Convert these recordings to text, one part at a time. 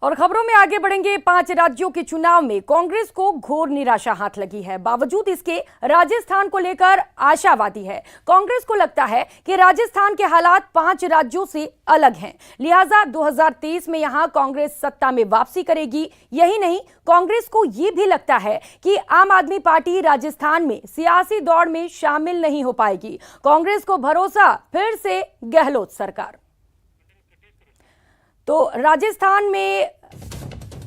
और खबरों में आगे बढ़ेंगे। 5 राज्यों के चुनाव में कांग्रेस को घोर निराशा हाथ लगी है। बावजूद इसके राजस्थान को लेकर आशावादी है। कांग्रेस को लगता है कि राजस्थान के हालात 5 राज्यों से अलग हैं, लिहाजा 2023 में यहां कांग्रेस सत्ता में वापसी करेगी। यही नहीं, कांग्रेस को यह भी लगता है कि आम आदमी पार्टी राजस्थान में सियासी दौड़ में शामिल नहीं हो पाएगी। कांग्रेस को भरोसा फिर से गहलोत सरकार। तो राजस्थान में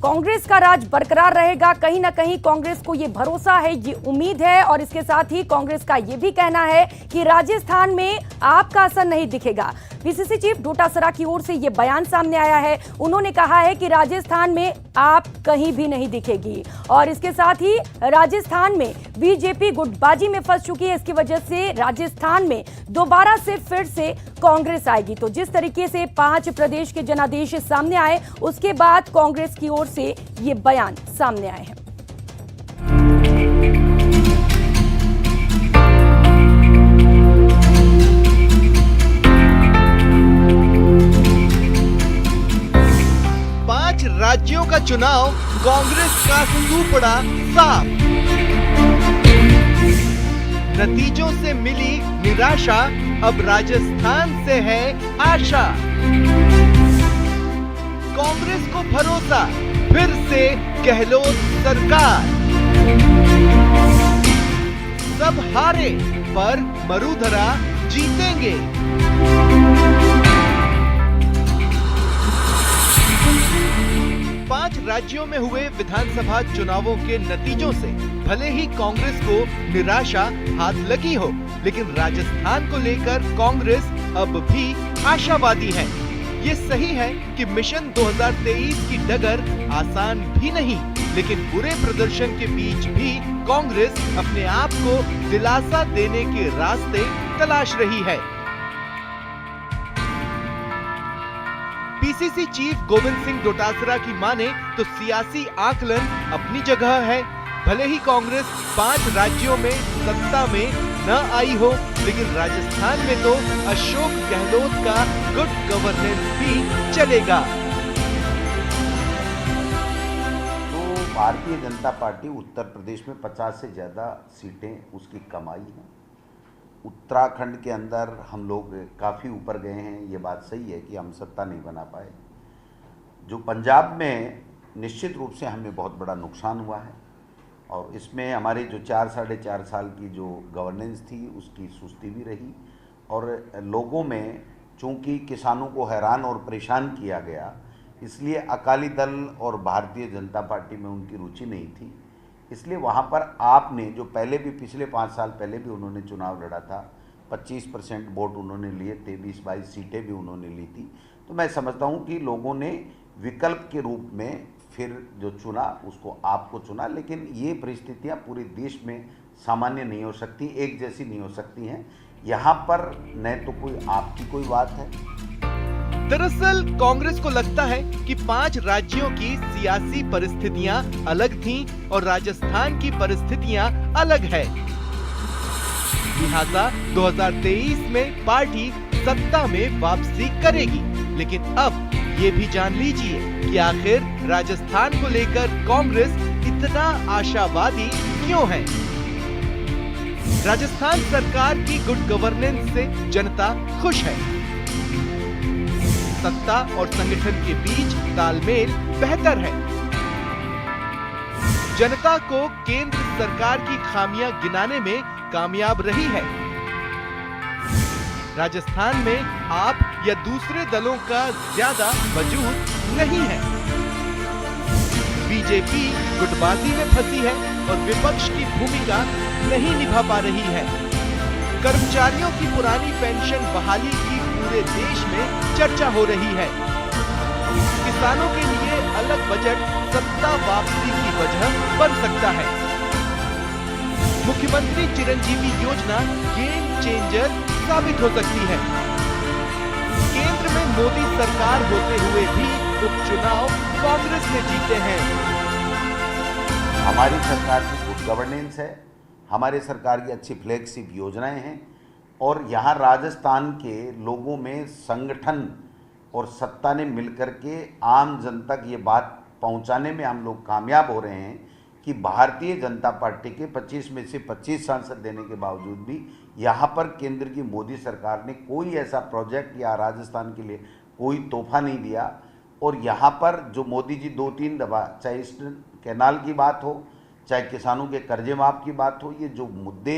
कांग्रेस का राज बरकरार रहेगा, कहीं ना कहीं कांग्रेस को यह भरोसा है, ये उम्मीद है। और इसके साथ ही कांग्रेस का यह भी कहना है कि राजस्थान में आपका असर नहीं दिखेगा। पीसीसी चीफ डोटासरा की ओर से यह बयान सामने आया है। उन्होंने कहा है कि राजस्थान में आप कहीं भी नहीं दिखेगी। और इसके साथ ही राजस्थान में बीजेपी गुटबाजी में फंस चुकी है। इसकी वजह से राजस्थान में दोबारा से फिर से कांग्रेस आएगी। तो जिस तरीके से 5 प्रदेश के जनादेश सामने आए, उसके बाद कांग्रेस की ओर से ये बयान सामने आए हैं। राज्यों का चुनाव कांग्रेस का सूपड़ा साफ। नतीजों से मिली निराशा, अब राजस्थान से है आशा। कांग्रेस को भरोसा, फिर से गहलोत सरकार। सब हारे पर मरुधरा जीतेंगे। राज्यों में हुए विधानसभा चुनावों के नतीजों से भले ही कांग्रेस को निराशा हाथ लगी हो, लेकिन राजस्थान को लेकर कांग्रेस अब भी आशावादी है। ये सही है कि मिशन 2023 की डगर आसान भी नहीं, लेकिन बुरे प्रदर्शन के बीच भी कांग्रेस अपने आप को दिलासा देने के रास्ते तलाश रही है। पीसीसी चीफ गोविंद सिंह डोटासरा की माने तो सियासी आकलन अपनी जगह है। भले ही कांग्रेस 5 राज्यों में सत्ता में न आई हो, लेकिन राजस्थान में तो अशोक गहलोत का गुड गवर्नेंस भी चलेगा। तो भारतीय जनता पार्टी उत्तर प्रदेश में 50 से ज्यादा सीटें उसकी कमाई है। उत्तराखंड के अंदर हम लोग काफ़ी ऊपर गए हैं, ये बात सही है कि हम सत्ता नहीं बना पाए। जो पंजाब में निश्चित रूप से हमें बहुत बड़ा नुकसान हुआ है, और इसमें हमारी जो 4 साढ़े 4 साल की जो गवर्नेंस थी उसकी सुस्ती भी रही। और लोगों में चूंकि किसानों को हैरान और परेशान किया गया, इसलिए अकाली दल और भारतीय जनता पार्टी में उनकी रुचि नहीं थी। इसलिए वहाँ पर आपने जो पहले भी पिछले 5 साल पहले भी उन्होंने चुनाव लड़ा था, 25% वोट उन्होंने लिए थे, 20-22 सीटें भी उन्होंने ली थी। तो मैं समझता हूँ कि लोगों ने विकल्प के रूप में फिर जो चुना उसको आपको चुना। लेकिन ये परिस्थितियाँ पूरे देश में सामान्य नहीं हो सकती, एक जैसी नहीं हो सकती हैं। यहाँ पर न तो कोई आपकी कोई बात है। दरअसल कांग्रेस को लगता है कि 5 राज्यों की सियासी परिस्थितियां अलग थीं और राजस्थान की परिस्थितियां अलग है। लिहाजा 2023 में पार्टी सत्ता में वापसी करेगी। लेकिन अब ये भी जान लीजिए कि आखिर राजस्थान को लेकर कांग्रेस इतना आशावादी क्यों है। राजस्थान सरकार की गुड गवर्नेंस से जनता खुश है। सत्ता और संगठन के बीच तालमेल बेहतर है। जनता को केंद्र सरकार की खामियां गिनाने में कामयाब रही है। राजस्थान में आप या दूसरे दलों का ज्यादा वजूद नहीं है। बीजेपी गुटबाजी में फंसी है और विपक्ष की भूमिका नहीं निभा पा रही है। कर्मचारियों की पुरानी पेंशन बहाली की पूरे देश में चर्चा हो रही है। किसानों के लिए अलग बजट सत्ता वापसी की वजह बन सकता है। मुख्यमंत्री चिरंजीवी योजना गेम चेंजर साबित हो सकती है। केंद्र में मोदी सरकार होते हुए भी उपचुनाव कांग्रेस ने जीते हैं। हमारी सरकार की गुड गवर्नेंस है, हमारे सरकार की अच्छी फ्लैगशिप योजनाएं हैं, और यहाँ राजस्थान के लोगों में संगठन और सत्ता ने मिलकर के आम जन तक ये बात पहुंचाने में हम लोग कामयाब हो रहे हैं कि भारतीय जनता पार्टी के 25 में से 25 सांसद देने के बावजूद भी यहाँ पर केंद्र की मोदी सरकार ने कोई ऐसा प्रोजेक्ट या राजस्थान के लिए कोई तोहफा नहीं दिया। और यहाँ पर जो मोदी जी 2-3 दफा, चाहे ईस्टर्न कैनाल की बात हो, चाहे किसानों के कर्जे माफ की बात हो, ये जो मुद्दे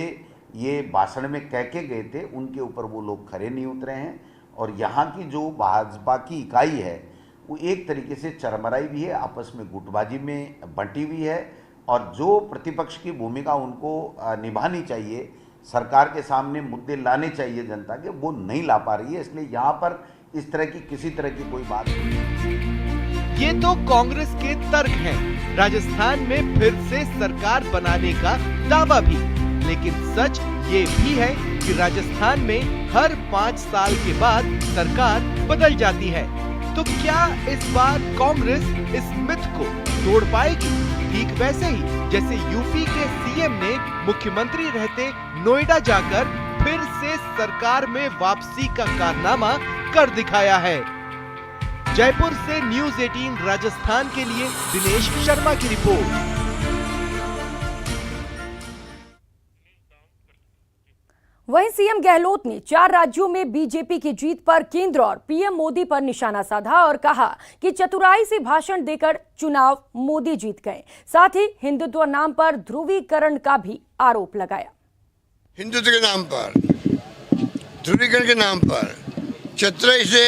ये भाषण में कह के गए थे उनके ऊपर वो लोग खरे नहीं उतरे हैं। और यहाँ की जो भाजपा की इकाई है वो एक तरीके से चरमराई भी है, आपस में गुटबाजी में बंटी हुई है। और जो प्रतिपक्ष की भूमिका उनको निभानी चाहिए, सरकार के सामने मुद्दे लाने चाहिए जनता के, वो नहीं ला पा रही है। इसलिए यहाँ पर इस तरह की किसी तरह की कोई बात नहीं। ये तो कांग्रेस के तर्क हैं। राजस्थान में फिर से सरकार बनाने का दावा भी, लेकिन सच ये भी है कि राजस्थान में हर 5 साल के बाद सरकार बदल जाती है। तो क्या इस बार कांग्रेस इस मिथ को तोड़ पाएगी? ठीक वैसे ही जैसे यूपी के सीएम ने मुख्यमंत्री रहते नोएडा जाकर फिर से सरकार में वापसी का कारनामा कर दिखाया है। जयपुर से न्यूज़ 18 राजस्थान के लिए दिनेश शर्मा की रिपोर्ट। वहीं सीएम गहलोत ने 4 राज्यों में बीजेपी की जीत पर केंद्र और पीएम मोदी पर निशाना साधा और कहा कि चतुराई से भाषण देकर चुनाव मोदी जीत गए। साथ ही हिंदुत्व नाम पर ध्रुवीकरण का भी आरोप लगाया। हिंदुत्व के नाम पर, ध्रुवीकरण के नाम पर चतुराई से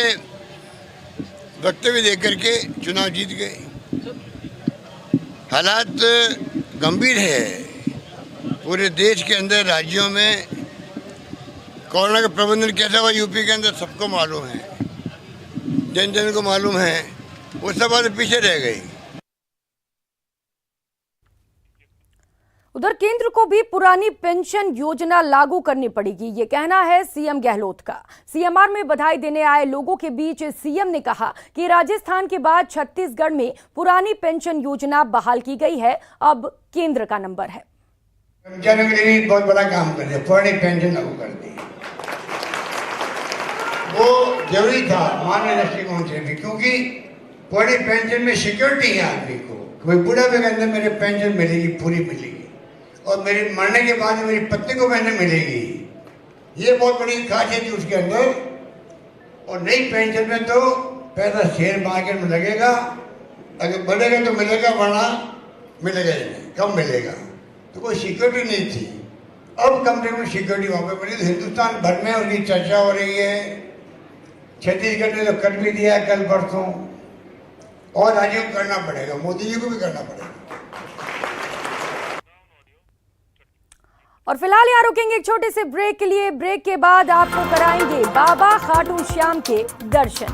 वक्तव्य देकर के चुनाव जीत गए। हालात गंभीर है। पूरे देश के अंदर राज्यों में कोरोना का प्रबंधन कैसा हुआ यूपी के अंदर सबको मालूम है, जन जन को मालूम है। वो सब बात पीछे रह गई। उधर केंद्र को भी पुरानी पेंशन योजना लागू करनी पड़ेगी, ये कहना है सीएम गहलोत का। सीएमआर में बधाई देने आए लोगों के बीच सीएम ने कहा कि राजस्थान के बाद छत्तीसगढ़ में पुरानी पेंशन योजना बहाल की गई है, अब केंद्र का नंबर है। कर्मचारियों के लिए बहुत बड़ा काम कर दिया, पुरानी पेंशन लागू कर दी। वो जरूरी था माननीय दृष्टिकोण से भी, क्योंकि पुरानी पेंशन में सिक्योरिटी है आदमी को। कोई बुढ़ापे के अंदर मेरे पेंशन मिलेगी, पूरी मिलेगी, और मेरे मरने के बाद मेरी पत्नी को पेंशन मिलेगी। ये बहुत बड़ी खासियत है उसके अंदर। और नई पेंशन में तो पैसा शेयर मार्केट में लगेगा, अगर बढ़ेगा तो मिलेगा, वरना मिलेगा ही नहीं, कम मिलेगा। तो कोई सिक्योरिटी नहीं थी, अब कम से कम सिक्योरिटी वहाँ पे बनी। तो हिंदुस्तान भर में उनकी चर्चा हो रही है। छत्तीसगढ़ ने तो कर भी दिया कल परसों, और राज्यों को करना पड़ेगा, मोदी जी को भी करना पड़ेगा। और फिलहाल यहाँ रुकेंगे एक छोटे से ब्रेक के लिए। ब्रेक के बाद आपको कराएंगे बाबा खाटू श्याम के दर्शन।